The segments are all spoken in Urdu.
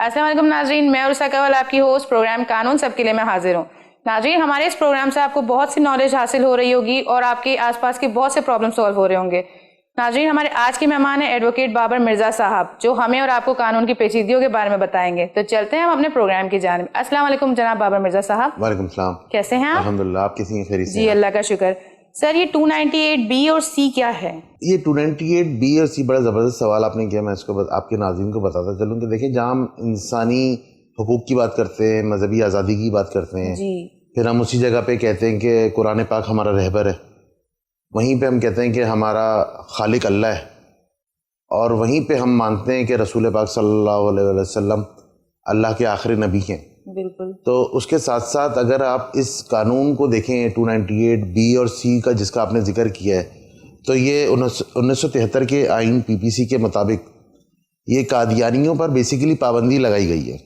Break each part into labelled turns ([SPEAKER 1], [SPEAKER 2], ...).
[SPEAKER 1] السلام علیکم ناظرین، میں عرصہ کنول آپ کی ہوسٹ پروگرام قانون سب کے لیے میں حاضر ہوں۔ ناظرین، ہمارے اس پروگرام سے آپ کو بہت سی نالج حاصل ہو رہی ہوگی اور آپ کے آس پاس کے بہت سے پرابلم سالو ہو رہے ہوں گے۔ ناظرین، ہمارے آج کے مہمان ہیں ایڈوکیٹ بابر مرزا صاحب، جو ہمیں اور آپ کو قانون کی پیچیدگیوں کے بارے میں بتائیں گے۔ تو چلتے ہیں ہم اپنے پروگرام کی جانب۔ السلام علیکم جناب بابر مرزا صاحب۔
[SPEAKER 2] وعلیکم السلام۔
[SPEAKER 1] کیسے ہیں آپ؟
[SPEAKER 2] الحمدللہ، آپ کیسی ہیں؟ خیریت سے ہیں؟
[SPEAKER 1] جی اللہ کا شکر۔ سر، یہ 298 بی اور سی کیا ہے؟
[SPEAKER 2] یہ 298 بی اور سی بڑا زبردست سوال آپ نے کیا، میں اس کو آپ کے ناظرین کو بتاتا چلوں کہ دیکھیں، جہاں ہم انسانی حقوق کی بات کرتے ہیں، مذہبی آزادی کی بات کرتے ہیں،
[SPEAKER 1] جی،
[SPEAKER 2] پھر ہم اسی جگہ پہ کہتے ہیں کہ قرآن پاک ہمارا رہبر ہے، وہیں پہ ہم کہتے ہیں کہ ہمارا خالق اللہ ہے، اور وہیں پہ ہم مانتے ہیں کہ رسول پاک صلی اللہ علیہ وسلم اللہ کے آخری نبی ہیں۔
[SPEAKER 1] بالکل۔
[SPEAKER 2] تو اس کے ساتھ ساتھ اگر آپ اس قانون کو دیکھیں 298 بی اور سی کا، جس کا آپ نے ذکر کیا ہے، تو یہ 1973 کے آئین پی پی سی کے مطابق یہ قادیانیوں پر بیسیکلی پابندی لگائی گئی ہے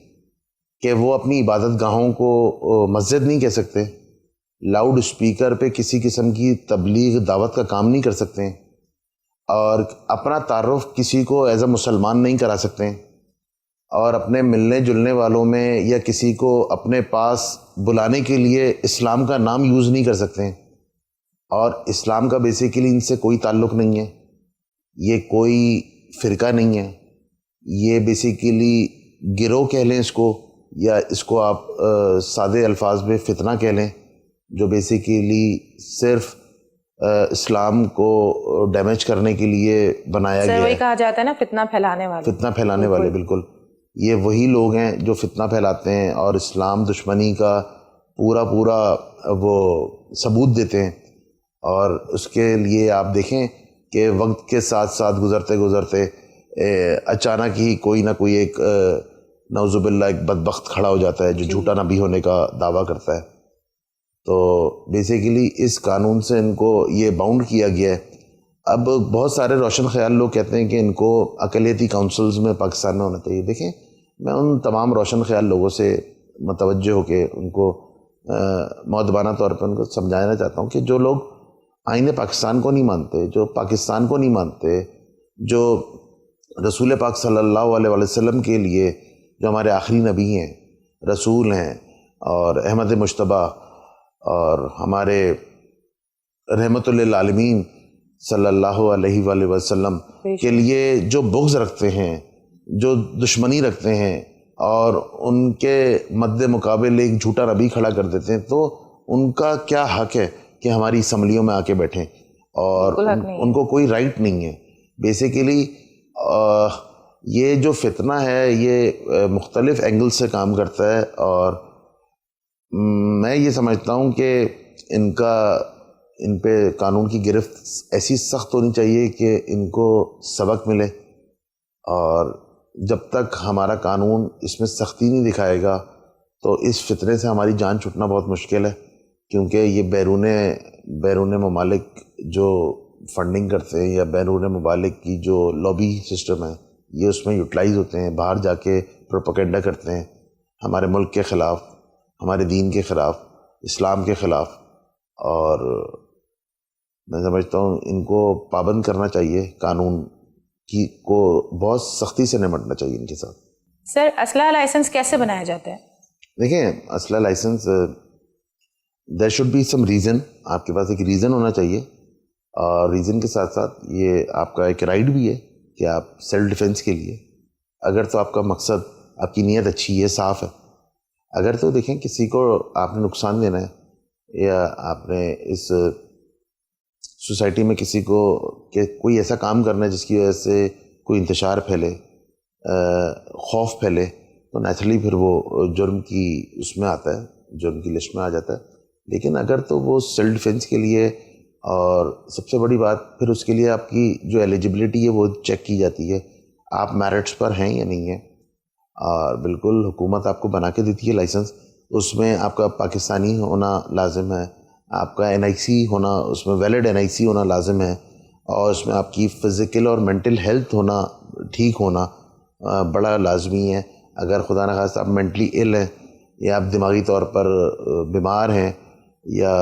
[SPEAKER 2] کہ وہ اپنی عبادت گاہوں کو مسجد نہیں کہہ سکتے، لاؤڈ اسپیکر پہ کسی قسم کی تبلیغ دعوت کا کام نہیں کر سکتے، اور اپنا تعارف کسی کو ایز اے مسلمان نہیں کرا سکتے، اور اپنے ملنے جلنے والوں میں یا کسی کو اپنے پاس بلانے کے لیے اسلام کا نام یوز نہیں کر سکتے، اور اسلام کا بیسیکلی ان سے کوئی تعلق نہیں ہے، یہ کوئی فرقہ نہیں ہے، یہ بیسیکلی گروہ کہہ لیں اس کو، یا اس کو آپ سادے الفاظ میں فتنہ کہہ لیں، جو بیسیکلی صرف اسلام کو ڈیمیج کرنے کے لیے بنایا گیا ہے۔
[SPEAKER 1] وہی کہا جاتا ہے نا، فتنہ پھیلانے والے۔
[SPEAKER 2] فتنہ پھیلانے والے، بالکل، یہ وہی لوگ ہیں جو فتنہ پھیلاتے ہیں اور اسلام دشمنی کا پورا وہ ثبوت دیتے ہیں، اور اس کے لیے آپ دیکھیں کہ وقت کے ساتھ ساتھ گزرتے اچانک ہی کوئی نہ کوئی ایک نعوذ باللہ ایک بدبخت کھڑا ہو جاتا ہے جو جھوٹا نبی ہونے کا دعویٰ کرتا ہے۔ تو بیسیکلی اس قانون سے ان کو یہ باؤنڈ کیا گیا ہے۔ اب بہت سارے روشن خیال لوگ کہتے ہیں کہ ان کو اقلیتی کونسلز میں پاکستان میں ہونا چاہیے۔ دیکھیں، میں ان تمام روشن خیال لوگوں سے متوجہ ہو کے ان کو مؤدبانہ طور پر ان کو سمجھانا چاہتا ہوں کہ جو لوگ آئین پاکستان کو نہیں مانتے، جو پاکستان کو نہیں مانتے، جو رسول پاک صلی اللہ علیہ وسلم کے لیے جو ہمارے آخری نبی ہیں، رسول ہیں، اور احمد مجتبیٰ اور ہمارے رحمت للعالمین صلی اللہ علیہ وآلہ وسلم کے لیے جو بغض رکھتے ہیں، جو دشمنی رکھتے ہیں، اور ان کے مد مقابل ایک جھوٹا نبی کھڑا کر دیتے ہیں، تو ان کا کیا حق ہے کہ ہماری اسمبلیوں میں آ کے بیٹھیں؟ اور ان کو کوئی رائٹ نہیں ہے۔ بیسیکلی یہ جو فتنہ ہے یہ مختلف اینگل سے کام کرتا ہے، اور میں یہ سمجھتا ہوں کہ ان پہ قانون کی گرفت ایسی سخت ہونی چاہیے کہ ان کو سبق ملے، اور جب تک ہمارا قانون اس میں سختی نہیں دکھائے گا تو اس فتنے سے ہماری جان چھٹنا بہت مشکل ہے، کیونکہ یہ بیرون ممالک جو فنڈنگ کرتے ہیں، یا بیرون ممالک کی جو لابی سسٹم ہے، یہ اس میں یوٹیلائز ہوتے ہیں، باہر جا کے پروپیگنڈا کرتے ہیں ہمارے ملک کے خلاف، ہمارے دین کے خلاف، اسلام کے خلاف، اور میں سمجھتا ہوں ان کو پابند کرنا چاہیے، قانون کی کو بہت سختی سے نمٹنا چاہیے ان کے ساتھ۔
[SPEAKER 1] سر، اسلحہ لائسنس کیسے بنایا جاتا ہے؟
[SPEAKER 2] دیکھیں، اسلحہ licence there should be some reason, آپ کے پاس ایک ریزن ہونا چاہیے، اور ریزن کے ساتھ ساتھ یہ آپ کا ایک رائٹ بھی ہے کہ آپ سیلف ڈیفینس کے لیے، اگر تو آپ کا مقصد، آپ کی نیت اچھی ہے، صاف ہے، اگر تو دیکھیں کسی کو آپ نے نقصان دینا ہے، یا آپ نے اس سوسائٹی میں کسی کو کہ کوئی ایسا کام کرنا ہے جس کی وجہ سے کوئی انتشار پھیلے، خوف پھیلے، تو نیچرلی پھر وہ جرم کی اس میں آتا ہے، جرم کی لسٹ میں آ جاتا ہے۔ لیکن اگر تو وہ سیلف ڈیفینس کے لیے، اور سب سے بڑی بات پھر اس کے لیے آپ کی جو ایلیجبلٹی ہے وہ چیک کی جاتی ہے، آپ میرٹس پر ہیں یا نہیں ہیں، اور بالکل حکومت آپ کو بنا کے دیتی ہے لائسنس، اس میں آپ کا پاکستانی ہونا لازم ہے، آپ کا این آئی سی ہونا، اس میں ویلڈ این آئی سی ہونا لازم ہے، اور اس میں آپ کی فزیکل اور مینٹل ہیلتھ ہونا، ٹھیک ہونا بڑا لازمی ہے۔ اگر خدا نخواستہ آپ مینٹلی ill ہیں، یا آپ دماغی طور پر بیمار ہیں، یا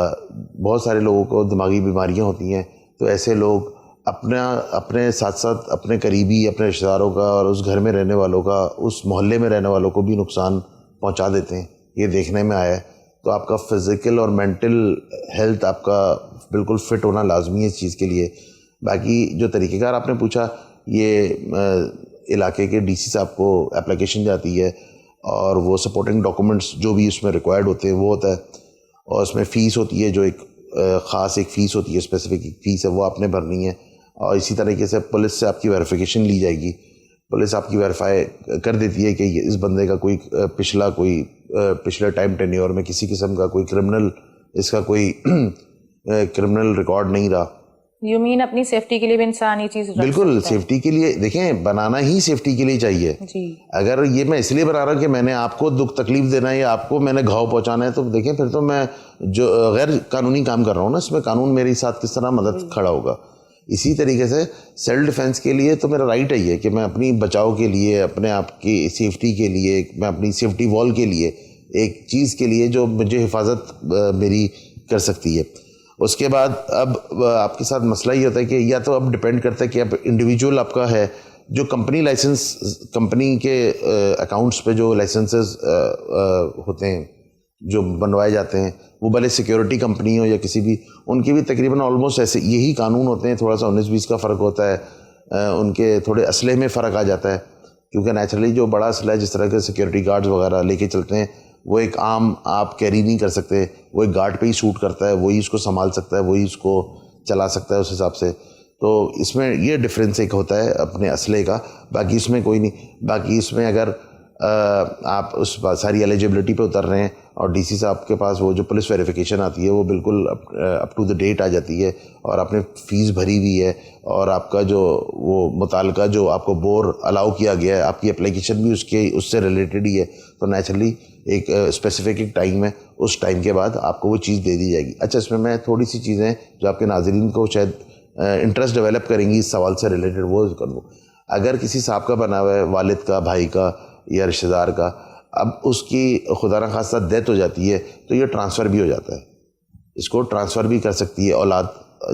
[SPEAKER 2] بہت سارے لوگوں کو دماغی بیماریاں ہوتی ہیں، تو ایسے لوگ اپنے ساتھ ساتھ اپنے قریبی اپنے رشتہ داروں کا اور اس گھر میں رہنے والوں کا, اس محلے میں رہنے والوں کو بھی نقصان پہنچا دیتے ہیں. یہ دیکھنے میں آیا ہے. تو آپ کا فزیکل اور مینٹل ہیلتھ آپ کا بالکل فٹ ہونا لازمی ہے اس چیز کے لیے. باقی جو طریقہ کار آپ نے پوچھا, یہ علاقے کے ڈی سی صاحب کو اپلیکیشن جاتی ہے اور وہ سپورٹنگ ڈاکومنٹس جو بھی اس میں ریکوائرڈ ہوتے ہیں وہ ہوتا ہے, اور اس میں فیس ہوتی ہے, جو ایک خاص ایک فیس ہوتی ہے, اسپیسیفک ایک فیس ہے, وہ آپ نے بھرنی ہے. اور اسی طریقے سے پولیس سے آپ کی ویریفیکیشن لی جائے گی. پولیس آپ کی ویریفائی کر دیتی ہے کہ اس بندے کا کوئی پچھلے ٹائم ٹینیور میں کسی قسم کا کوئی اس کا کوئی کرمنل ریکارڈ نہیں رہا.
[SPEAKER 1] یو مین اپنی سیفٹی کے لیے بھی انسان یہ چیز
[SPEAKER 2] بالکل سیفٹی کے لیے, دیکھیں بنانا ہی سیفٹی کے لیے چاہیے. اگر یہ میں اس لیے بنا رہا ہوں کہ میں نے آپ کو دکھ تکلیف دینا ہے یا آپ کو میں نے گھاؤ پہنچانا ہے, تو دیکھیں پھر تو میں جو غیر قانونی کام کر رہا ہوں نا, اس میں قانون میرے ساتھ کس طرح مدد کھڑا ہوگا. اسی طریقے سے سیلف ڈیفینس کے لیے تو میرا رائٹ ہے یہ کہ میں اپنی بچاؤ کے لیے, اپنے آپ کی سیفٹی کے لیے, میں اپنی سیفٹی وال کے لیے, ایک چیز کے لیے جو مجھے حفاظت میری کر سکتی ہے. اس کے بعد اب آپ کے ساتھ مسئلہ یہ ہوتا ہے کہ یا تو اب ڈپینڈ کرتا ہے کہ اب انڈیویجول آپ کا ہے, جو کمپنی لائسنس, کمپنی کے اکاؤنٹس پہ جو لائسنسز ہوتے ہیں جو بنوائے جاتے ہیں, وہ بھلے سیکیورٹی کمپنی ہو یا کسی بھی, ان کے بھی تقریباً آلموسٹ ایسے یہی قانون ہوتے ہیں. تھوڑا سا 19-20 کا فرق ہوتا ہے, ان کے تھوڑے اسلحے میں فرق آ جاتا ہے, کیونکہ نیچرلی جو بڑا اسلحہ جس طرح کے سیکیورٹی گارڈز وغیرہ لے کے چلتے ہیں, وہ ایک عام آپ کیری نہیں کر سکتے, وہ ایک گارڈ پہ ہی سوٹ کرتا ہے, وہی اس کو سنبھال سکتا ہے, وہی اس کو چلا سکتا ہے اس حساب سے. تو اس میں یہ ڈفرینس ایک ہوتا ہے اپنے اسلحے کا, باقی اس میں کوئی نہیں. باقی اس میں اگر آپ اس ساری ایلیجبلٹی پہ اتر رہے ہیں اور ڈی سی صاحب کے پاس وہ جو پولیس ویریفیکیشن آتی ہے وہ بالکل اپ ٹو دا ڈیٹ آ جاتی ہے, اور آپ نے فیس بھری ہوئی ہے, اور آپ کا جو وہ متعلقہ جو آپ کو بور الاؤ کیا گیا ہے, آپ کی اپلیکیشن بھی اس سے ریلیٹڈ ہی ہے, تو نیچرلی ایک اسپیسیفک ایک ٹائم ہے, اس ٹائم کے بعد آپ کو وہ چیز دے دی جائے گی. اچھا, اس میں تھوڑی سی چیزیں جو آپ کے ناظرین کو شاید انٹرسٹ ڈیولپ کریں گی اس سوال سے ریلیٹڈ, وہ کر دوں. اگر کسی صاحب کا بنا ہوا ہے, والد کا, بھائی کا یا رشتہ دار کا, اب اس کی خدا نخواستہ ڈیتھ ہو جاتی ہے, تو یہ ٹرانسفر بھی ہو جاتا ہے. اس کو ٹرانسفر بھی کر سکتی ہے اولاد,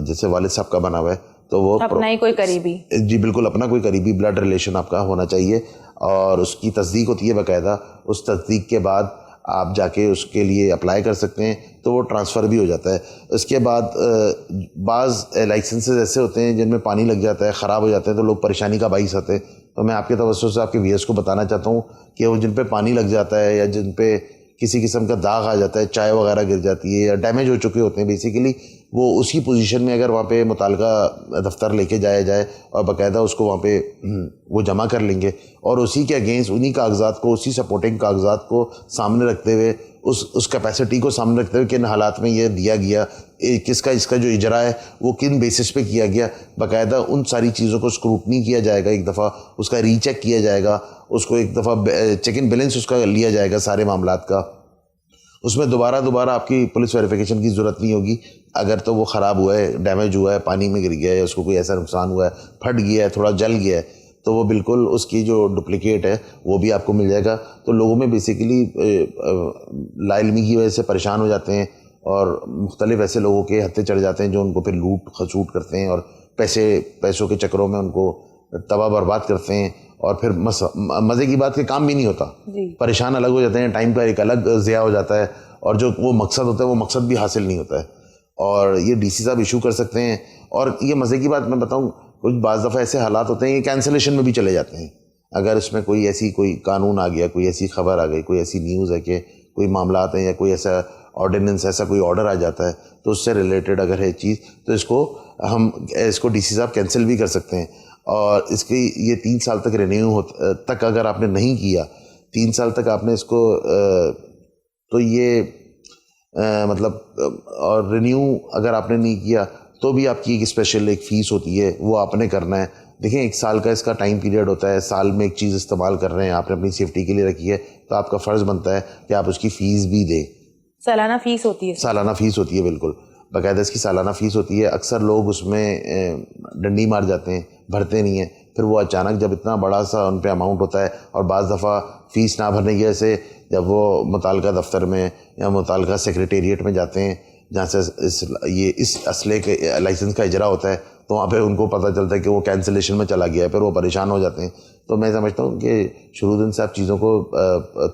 [SPEAKER 2] جیسے والد صاحب کا بنا ہوا ہے تو وہ
[SPEAKER 1] اپنا ہی کوئی قریبی,
[SPEAKER 2] جی بالکل اپنا کوئی قریبی بلڈ ریلیشن آپ کا ہونا چاہیے, اور اس کی تصدیق ہوتی ہے باقاعدہ. اس تصدیق کے بعد آپ جا کے اس کے لیے اپلائی کر سکتے ہیں, تو وہ ٹرانسفر بھی ہو جاتا ہے. اس کے بعد بعض لائسنسز ایسے ہوتے ہیں جن میں پانی لگ جاتا ہے, خراب ہو جاتے ہیں, تو لوگ پریشانی کا باعث ہوتے ہیں. تو میں آپ کے توسط سے آپ کے ویئرس کو بتانا چاہتا ہوں کہ وہ جن پہ پانی لگ جاتا ہے یا جن پہ کسی قسم کا داغ آ جاتا ہے, چائے وغیرہ گر جاتی ہے یا ڈیمیج ہو چکے ہوتے ہیں بیسیکلی, وہ اسی پوزیشن میں اگر وہاں پہ متعلقہ دفتر لے کے جایا جائے اور باقاعدہ اس کو وہاں پہ وہ جمع کر لیں گے, اور اسی کے اگینسٹ انہی کاغذات کو, اسی سپورٹنگ کاغذات کو سامنے رکھتے ہوئے, اس کیپیسٹی کو سامنے رکھتے ہوئے کن حالات میں یہ دیا گیا, اس کا جو اجرا ہے وہ کن بیسس پہ کیا گیا, باقاعدہ ان ساری چیزوں کو اسکروٹنی کیا جائے گا, ایک دفعہ اس کا ری چیک کیا جائے گا, اس کو ایک دفعہ چیک ان بیلنس اس کا لیا جائے گا سارے معاملات کا. اس میں دوبارہ آپ کی پولیس ویریفیکیشن کی ضرورت نہیں ہوگی. اگر تو وہ خراب ہوا ہے, ڈیمیج ہوا ہے, پانی میں گر گیا ہے, اس کو کوئی ایسا نقصان ہوا ہے, پھٹ گیا ہے, تھوڑا جل گیا ہے, تو وہ بالکل اس کی جو ڈپلیکیٹ ہے وہ بھی آپ کو مل جائے گا. تو لوگوں میں بیسیکلی لا علمی کی وجہ سے پریشان ہو جاتے ہیں, اور مختلف ایسے لوگوں کے ہتھے چڑھ جاتے ہیں جو ان کو پھر لوٹ خسوٹ کرتے ہیں, اور پیسوں کے چکروں میں ان کو تباہ برباد کرتے ہیں, اور پھر مزے کی بات کہ کام بھی نہیں ہوتا, پریشان الگ ہو جاتے ہیں, ٹائم کا ایک الگ ضیاع ہو جاتا ہے, اور جو وہ مقصد ہوتا ہے وہ مقصد بھی حاصل نہیں ہوتا ہے. اور یہ ڈی سی صاحب ایشو کر سکتے ہیں. اور یہ مزے کی بات میں بتاؤں, کچھ بعض دفعہ ایسے حالات ہوتے ہیں یہ کینسلیشن میں بھی چلے جاتے ہیں. اگر اس میں کوئی قانون آ گیا, کوئی ایسی خبر آ گئی, کوئی ایسی نیوز ہے کہ کوئی معاملات ہیں یا کوئی ایسا آرڈیننس, ایسا کوئی آرڈر آ جاتا ہے, تو اس سے ریلیٹڈ اگر ہے چیز, تو اس کو ڈی سی صاحب کینسل بھی کر سکتے ہیں. اور اس کی یہ 3 سال تک رینیو تک اگر آپ نے نہیں کیا, 3 سال تک آپ نے اس کو, تو یہ مطلب, اور رینیو اگر آپ نے نہیں کیا تو بھی آپ کی ایک اسپیشل ایک فیس ہوتی ہے, وہ آپ نے کرنا ہے. دیکھیں 1 سال کا اس کا ٹائم پیریڈ ہوتا ہے, سال میں ایک چیز استعمال کر رہے ہیں, آپ نے اپنی سیفٹی کے لیے رکھی ہے, تو آپ کا فرض بنتا ہے کہ آپ اس کی فیس بھی دیں.
[SPEAKER 1] سالانہ فیس ہوتی ہے,
[SPEAKER 2] سالانہ فیس ہوتی ہے, بالکل باقاعدہ اس کی سالانہ فیس ہوتی ہے. اکثر لوگ اس میں ڈنڈی مار جاتے ہیں, بھرتے نہیں ہیں, پھر وہ اچانک جب اتنا بڑا سا ان پہ اماؤنٹ ہوتا ہے, اور بعض دفعہ فیس نہ بھرنے کی وجہ سے جب وہ متعلقہ دفتر میں یا متعلقہ سیکریٹریٹ میں جاتے ہیں جہاں سے اس اسلحے کے لائسنس کا اجرا ہوتا ہے, تو وہاں پہ ان کو پتہ چلتا ہے کہ وہ کینسلیشن میں چلا گیا ہے, پھر وہ پریشان ہو جاتے ہیں. تو میں سمجھتا ہوں کہ شروع دن سے آپ چیزوں کو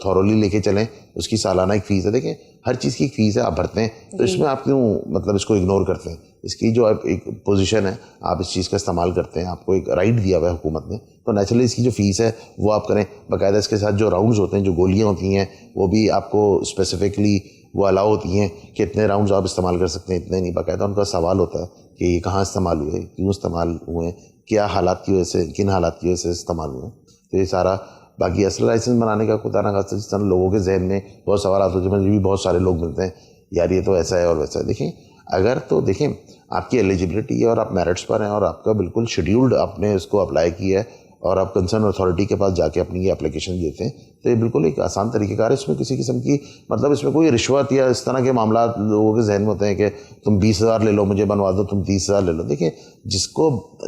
[SPEAKER 2] تھورولی لے کے چلیں. اس کی سالانہ ایک فیس ہے, دیکھیں ہر چیز کی ایک فیس ہے, آپ بھرتے ہیں, تو اس میں آپ کیوں مطلب اس کو اگنور کرتے ہیں؟ اس کی جو ایک پوزیشن ہے, آپ اس چیز کا استعمال کرتے ہیں, آپ کو ایک رائٹ دیا ہوا ہے حکومت نے, تو نیچرلی اس کی جو فیس ہے وہ آپ کریں. باقاعدہ اس کے ساتھ جو راؤنڈز ہوتے ہیں, جو گولیاں ہوتی ہیں, وہ بھی آپ کو اسپیسیفکلی وہ الاؤ ہوتی ہیں کہ اتنے راؤنڈز آپ استعمال کر سکتے ہیں, اتنے نہیں. باقاعدہ ان کا سوال ہوتا ہے کہ یہ کہاں استعمال ہوئے, کیوں استعمال ہوئے, کیا حالات کی وجہ سے, کن حالات کی وجہ سے استعمال ہوئے. تو یہ سارا باقی اصل لائسنس بنانے کا خدا نہ خاصہ جس طرح لوگوں کے ذہن میں بہت سوالات ہوتے ہیں, مجھے بھی بہت سارے لوگ ملتے ہیں یار یہ تو ایسا ہے اور ویسا ہے. دیکھیں اگر تو دیکھیں آپ کی ایلیجبلٹی ہے اور آپ میرٹس پر ہیں اور آپ کا بالکل شیڈیولڈ آپ نے اس کو اپلائی کیا ہے اور آپ کنسرن اتھارٹی کے پاس جا کے اپنی یہ اپلیکیشن دیتے ہیں, تو یہ بالکل ایک آسان طریقہ کار ہے. اس میں کسی قسم کی مطلب اس میں کوئی رشوت یا اس طرح کے معاملات لوگوں کے ذہن میں ہوتے ہیں کہ تم 20,000 لے لو مجھے بنوا دو, تم 30,000 لے لو. دیکھیں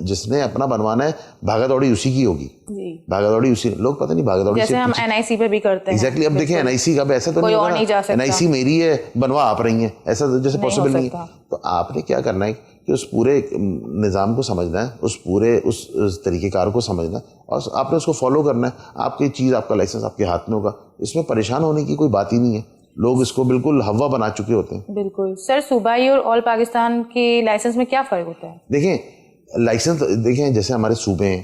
[SPEAKER 2] جس نے اپنا بنوانا ہے بھاگا دوڑی اسی کی ہوگی, بھاگا دوڑی اسی. لوگ پتہ نہیں بھاگا دوڑی
[SPEAKER 1] جیسے ہم NIC پہ بھی کرتے ہیں.
[SPEAKER 2] ایگزیکٹلی. اب دیکھیں NIC کا ایسا تو نہیں ہوگا NIC میری ہے بنوا آپ رہی ہیں, ایسا جیسے پاسبل نہیں ہے. تو آپ نے کیا کرنا ہے کہ اس پورے نظام کو سمجھنا ہے, اس طریقہ کار کو سمجھنا ہے اور آپ نے اس کو فالو کرنا ہے. آپ کی چیز, آپ کا لائسنس آپ کے ہاتھ میں ہوگا, اس میں پریشان ہونے کی کوئی بات ہی نہیں ہے. لوگ اس کو بالکل ہوا بنا چکے ہوتے ہیں.
[SPEAKER 1] بالکل. سر صوبائی اور آل پاکستان کے لائسنس میں کیا فرق ہوتا ہے؟
[SPEAKER 2] دیکھیں لائسنس, دیکھیں جیسے ہمارے صوبے ہیں,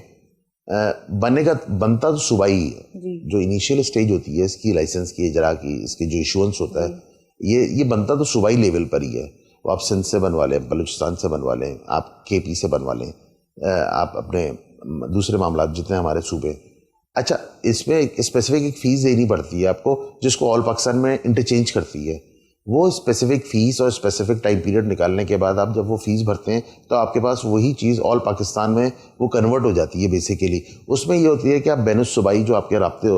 [SPEAKER 2] بنتا تو صوبائی ہے. جو انیشیل اسٹیج ہوتی ہے اس کی لائسنس کی اجرا کی, اس کے جو ایشوئنس ہوتا ہے, یہ بنتا تو صوبائی لیول پر ہی ہے. وہ آپ سندھ سے بنوا لیں, بلوچستان سے بنوا لیں, آپ KP سے بنوا لیں, آپ اپنے دوسرے معاملات جتنے ہمارے صوبے. اچھا اس میں اسپیسیفک ایک فیس دینی پڑتی ہے آپ کو جس کو آل پاکستان میں انٹرچینج کرتی ہے. وہ اسپیسیفک فیس اور اسپیسیفک ٹائم پیریڈ نکالنے کے بعد آپ جب وہ فیس بھرتے ہیں تو آپ کے پاس وہی چیز آل پاکستان میں وہ کنورٹ ہو جاتی ہے بیسیکلی. اس میں یہ ہوتی ہے کہ آپ بین الصوبائی جو آپ کے رابطے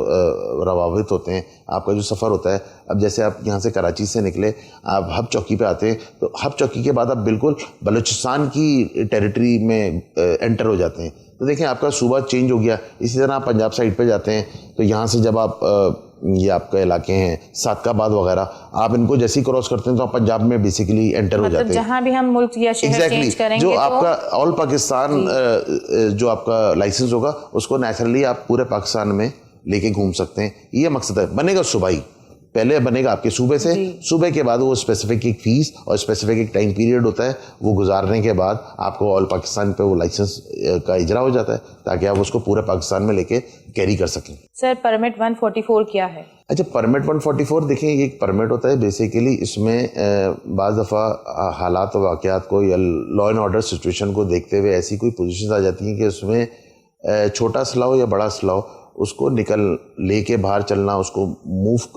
[SPEAKER 2] روابط ہوتے ہیں, آپ کا جو سفر ہوتا ہے, اب جیسے آپ یہاں سے کراچی سے نکلے, آپ ہب چوکی پہ آتے ہیں, تو ہب چوکی کے بعد آپ بالکل بلوچستان کی ٹیریٹری میں انٹر ہو جاتے ہیں. تو دیکھیں آپ کا صوبہ چینج ہو گیا. اسی طرح آپ پنجاب سائڈ پہ جاتے ہیں تو یہاں سے جب آپ یہ آپ کے علاقے ہیں صادقہ آباد وغیرہ, آپ ان کو جیسے ہی کراس کرتے ہیں تو آپ پنجاب میں بیسیکلی انٹر ہو جاتے ہیں.
[SPEAKER 1] جہاں بھی ہم ملک یا شہر چینج کریں گے
[SPEAKER 2] جو آپ کا آل پاکستان جو آپ کا لائسنس ہوگا اس کو نیچرلی آپ پورے پاکستان میں لے کے گھوم سکتے ہیں. یہ مقصد ہے. بنے گا صوبائی, پہلے بنے گا آپ کے صوبے سے, صوبے کے بعد وہ اسپیسیفک ایک فیس اور اسپیسیفک ایک ٹائم پیریڈ ہوتا ہے, وہ گزارنے کے بعد آپ کو آل پاکستان پہ وہ لائسنس کا اجرا ہو جاتا ہے تاکہ آپ اس کو پورے پاکستان میں لے کے کیری کر سکیں.
[SPEAKER 1] سر پرمٹ 144 کیا ہے؟
[SPEAKER 2] اچھا پرمٹ 144 دیکھیں یہ ایک پرمٹ ہوتا ہے بیسیکلی. اس میں بعض دفعہ حالات و واقعات کو یا لا اینڈ آرڈر سچویشن کو دیکھتے ہوئے ایسی کوئی پوزیشنز آ جاتی ہیں کہ اس میں چھوٹا اسلحہ ہو یا بڑا اسلحہ ہو, اس کو لے کے باہر چلنا, اس کو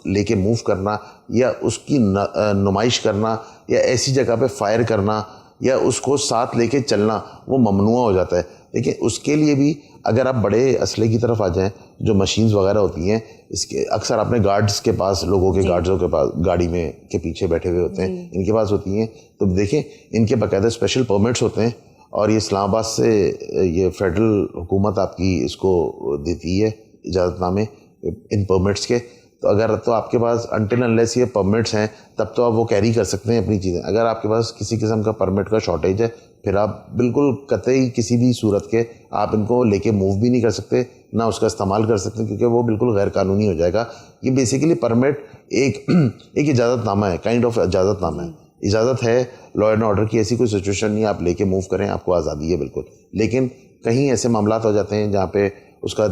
[SPEAKER 2] لے کے موو کرنا یا اس کی نمائش کرنا یا ایسی جگہ پہ فائر کرنا یا اس کو ساتھ لے کے چلنا وہ ممنوع ہو جاتا ہے. دیکھیں اس کے لیے بھی اگر آپ بڑے اسلحے کی طرف آ جائیں, جو مشینز وغیرہ ہوتی ہیں, اس کے اکثر اپنے گارڈز کے پاس, لوگوں کے گارڈزوں کے پاس گاڑی میں کے پیچھے بیٹھے ہوئے ہوتے ہیں, ان کے پاس ہوتی ہیں, تو دیکھیں ان کے باقاعدہ اسپیشل پرمٹس ہوتے ہیں اور یہ اسلام آباد سے یہ فیڈرل حکومت آپ کی اس کو دیتی ہے اجازت نامے ان پرمٹس کے. تو اگر تو آپ کے پاس انٹل انلیس یہ پرمٹس ہیں تب تو آپ وہ کیری کر سکتے ہیں اپنی چیزیں. اگر آپ کے پاس کسی قسم کا پرمٹ کا شارٹیج ہے پھر آپ بالکل قطعی کسی بھی صورت کے آپ ان کو لے کے موو بھی نہیں کر سکتے, نہ اس کا استعمال کر سکتے, کیونکہ وہ بالکل غیر قانونی ہو جائے گا. یہ بیسیکلی پرمٹ ایک اجازت نامہ ہے, کائنڈ آف اجازت نامہ ہے. اجازت ہے, لا اینڈ آرڈر کی ایسی کوئی سچویشن نہیں, آپ لے کے موو کریں, آپ کو آزادی ہے بالکل. لیکن کہیں ایسے معاملات ہو جاتے ہیں جہاں پہ اس کا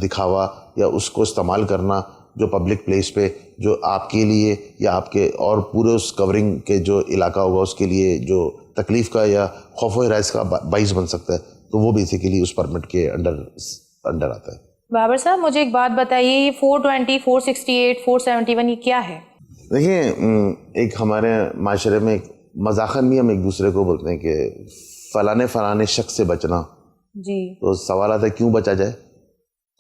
[SPEAKER 2] دکھاوا یا اس کو استعمال کرنا جو پبلک پلیس پہ جو آپ کے لیے یا آپ کے اور پورے اس کورنگ کے جو علاقہ ہوگا اس کے لیے جو تکلیف کا یا خوف و ہراس کا باعث بن سکتا ہے, تو وہ بیسیکلی اس پرمٹ کے انڈر آتا ہے.
[SPEAKER 1] بابر صاحب مجھے ایک بات بتائیے, یہ 420, 468, 471 یہ کیا ہے؟
[SPEAKER 2] دیکھیں ایک ہمارے معاشرے میں مزاحن بھی ہم ایک دوسرے کو بولتے ہیں کہ فلانے شخص سے بچنا.
[SPEAKER 1] جی.
[SPEAKER 2] تو سوال آتا ہے کیوں بچا جائے,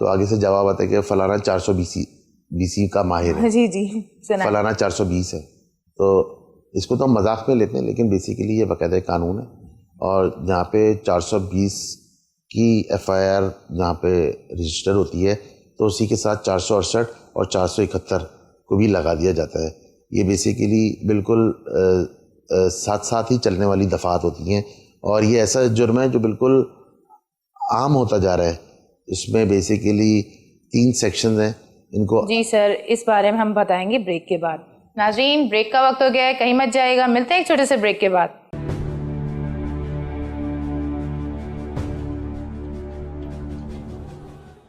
[SPEAKER 2] تو آگے سے جواب آتا ہے کہ فلانا 420 کا ماہر ہے.
[SPEAKER 1] جی
[SPEAKER 2] فلانا 420 ہے. تو اس کو تو ہم مذاق میں لیتے ہیں لیکن بیسیکلی یہ باقاعدہ قانون ہے. اور جہاں پہ 420 کی FIR جہاں پہ رجسٹر ہوتی ہے تو اسی کے ساتھ 468 اور 471 کو بھی لگا دیا جاتا ہے. یہ بیسیکلی بالکل ساتھ ساتھ ہی چلنے والی دفعات ہوتی ہیں اور یہ ایسا جرم ہے جو بالکل عام ہوتا جا رہا ہے. اس میں بیسیکلی 3 سیکشنز ہیں ان کو.
[SPEAKER 1] جی سر، اس بارے میں ہم بتائیں گے بریک کے بعد. ناظرین، بریک کا وقت ہو گیا ہے، کہیں مت جائے گا، ملتے ہیں ایک چھوٹے سے بریک کے بعد.